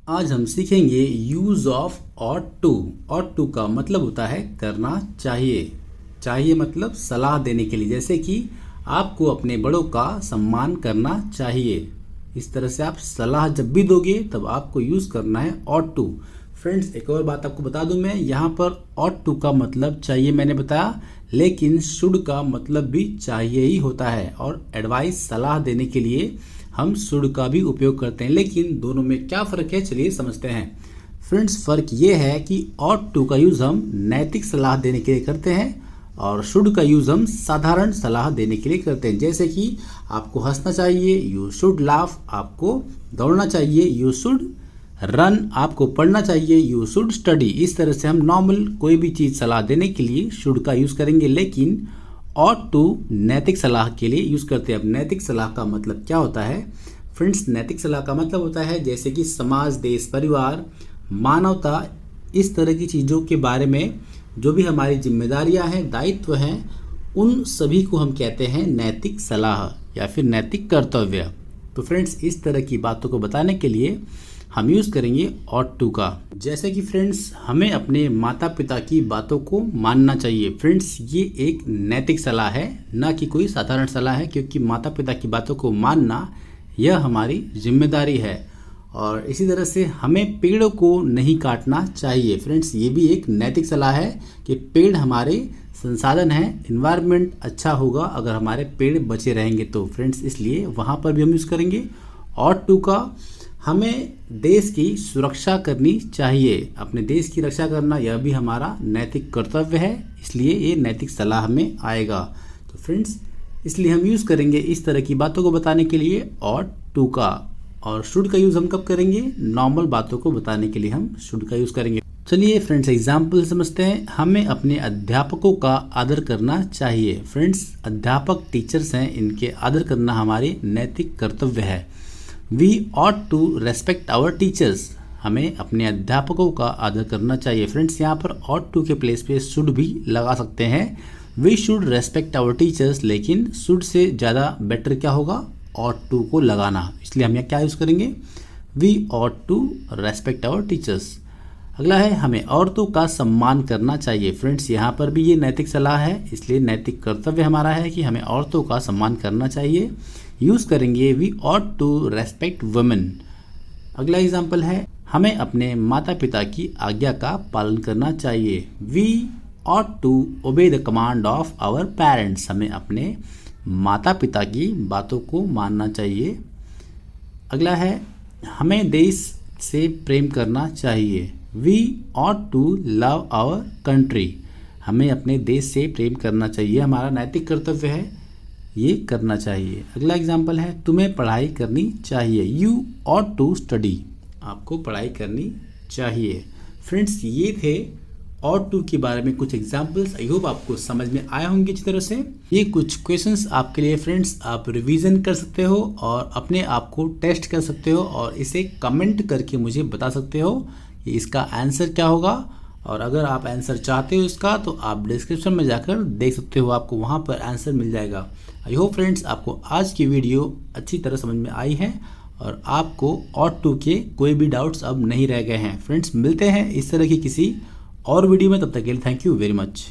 आज हम सीखेंगे use of ought to. ought to का मतलब होता है करना चाहिए। चाहिए मतलब सलाह देने के लिए, जैसे कि आपको अपने बड़ों का सम्मान करना चाहिए। इस तरह से आप सलाह जब भी दोगे तब आपको यूज करना है ought टू। फ्रेंड्स, एक और बात आपको बता दूं मैं, यहाँ पर ought टू का मतलब चाहिए मैंने बताया, लेकिन शुड का मतलब भी चाहिए ही होता है। और एडवाइस सलाह देने के लिए हम शुड का भी उपयोग करते हैं, लेकिन दोनों में क्या फ़र्क है चलिए समझते हैं। फ्रेंड्स, फ़र्क ये है कि ought टू का यूज़ हम नैतिक सलाह देने के लिए करते हैं और शुड का यूज़ हम साधारण सलाह देने के लिए करते हैं। जैसे कि आपको हंसना चाहिए, यू शुड लाफ। आपको दौड़ना चाहिए, यू शुड रन। आपको पढ़ना चाहिए, यू शुड स्टडी। इस तरह से हम नॉर्मल कोई भी चीज़ सलाह देने के लिए शुड का यूज़ करेंगे, लेकिन ought टू नैतिक सलाह के लिए यूज़ करते हैं। अब नैतिक सलाह का मतलब क्या होता है फ्रेंड्स? नैतिक सलाह का मतलब होता है जैसे कि समाज, देश, परिवार, मानवता, इस तरह की चीज़ों के बारे में जो भी हमारी जिम्मेदारियां हैं, दायित्व हैं, उन सभी को हम कहते हैं नैतिक सलाह या फिर नैतिक कर्तव्य। तो फ्रेंड्स, इस तरह की बातों को बताने के लिए हम यूज़ करेंगे ought टू का। जैसे कि फ्रेंड्स, हमें अपने माता पिता की बातों को मानना चाहिए। फ्रेंड्स, ये एक नैतिक सलाह है, ना कि कोई साधारण सलाह है, क्योंकि माता पिता की बातों को मानना यह हमारी जिम्मेदारी है। और इसी तरह से हमें पेड़ों को नहीं काटना चाहिए। फ्रेंड्स, ये भी एक नैतिक सलाह है कि पेड़ हमारे संसाधन हैं, इन्वायरमेंट अच्छा होगा अगर हमारे पेड़ बचे रहेंगे तो। फ्रेंड्स, इसलिए वहाँ पर भी हम यूज़ करेंगे ought टू का। हमें देश की सुरक्षा करनी चाहिए। अपने देश की रक्षा करना यह भी हमारा नैतिक कर्तव्य है, इसलिए ये नैतिक सलाह में आएगा। तो फ्रेंड्स, इसलिए हम यूज़ करेंगे इस तरह की बातों को बताने के लिए ought टू का। और शुड का यूज़ हम कब करेंगे? नॉर्मल बातों को बताने के लिए हम शुड का यूज़ करेंगे। चलिए फ्रेंड्स, एग्जाम्पल समझते हैं। हमें अपने अध्यापकों का आदर करना चाहिए। फ्रेंड्स, अध्यापक टीचर्स हैं, इनके आदर करना हमारे नैतिक कर्तव्य है। We ought to respect our teachers. हमें अपने अध्यापकों का आदर करना चाहिए। फ्रेंड्स, यहाँ पर ought टू के प्लेस पे शुड भी लगा सकते हैं। We should respect our teachers, लेकिन शुड से ज़्यादा बेटर क्या होगा? ought टू को लगाना। इसलिए हम यहाँ क्या यूज़ करेंगे? We ought to respect our teachers. अगला है, हमें औरतों का सम्मान करना चाहिए। फ्रेंड्स, यहाँ पर भी ये नैतिक सलाह है, इसलिए नैतिक कर्तव्य हमारा है कि हमें औरतों का सम्मान करना चाहिए। यूज़ करेंगे we ought to respect women. अगला एग्जाम्पल है, हमें अपने माता पिता की आज्ञा का पालन करना चाहिए। We ought to obey the command of our parents. हमें अपने माता पिता की बातों को मानना चाहिए। अगला है, हमें देश से प्रेम करना चाहिए। We ought to love our country. हमें अपने देश से प्रेम करना चाहिए, हमारा नैतिक कर्तव्य है, ये करना चाहिए। अगला एग्जाम्पल है, तुम्हें पढ़ाई करनी चाहिए। You ought to study. आपको पढ़ाई करनी चाहिए। फ्रेंड्स, ये थे ought टू के बारे में कुछ एग्जाम्पल्स। आई होप आपको समझ में आए होंगे अच्छी तरह से। ये कुछ क्वेश्चंस आपके लिए फ्रेंड्स, आप रिवीजन कर सकते हो और अपने आप को टेस्ट कर सकते हो और इसे कमेंट करके मुझे बता सकते हो कि इसका आंसर क्या होगा। और अगर आप आंसर चाहते हो इसका, तो आप डिस्क्रिप्शन में जाकर देख सकते हो, आपको वहाँ पर आंसर मिल जाएगा। आई होप फ्रेंड्स, आपको आज की वीडियो अच्छी तरह समझ में आई है और आपको ought टू के कोई भी डाउट्स अब नहीं रह गए हैं। फ्रेंड्स, मिलते हैं इस तरह की किसी और वीडियो में, तब तक के लिए थैंक यू वेरी मच।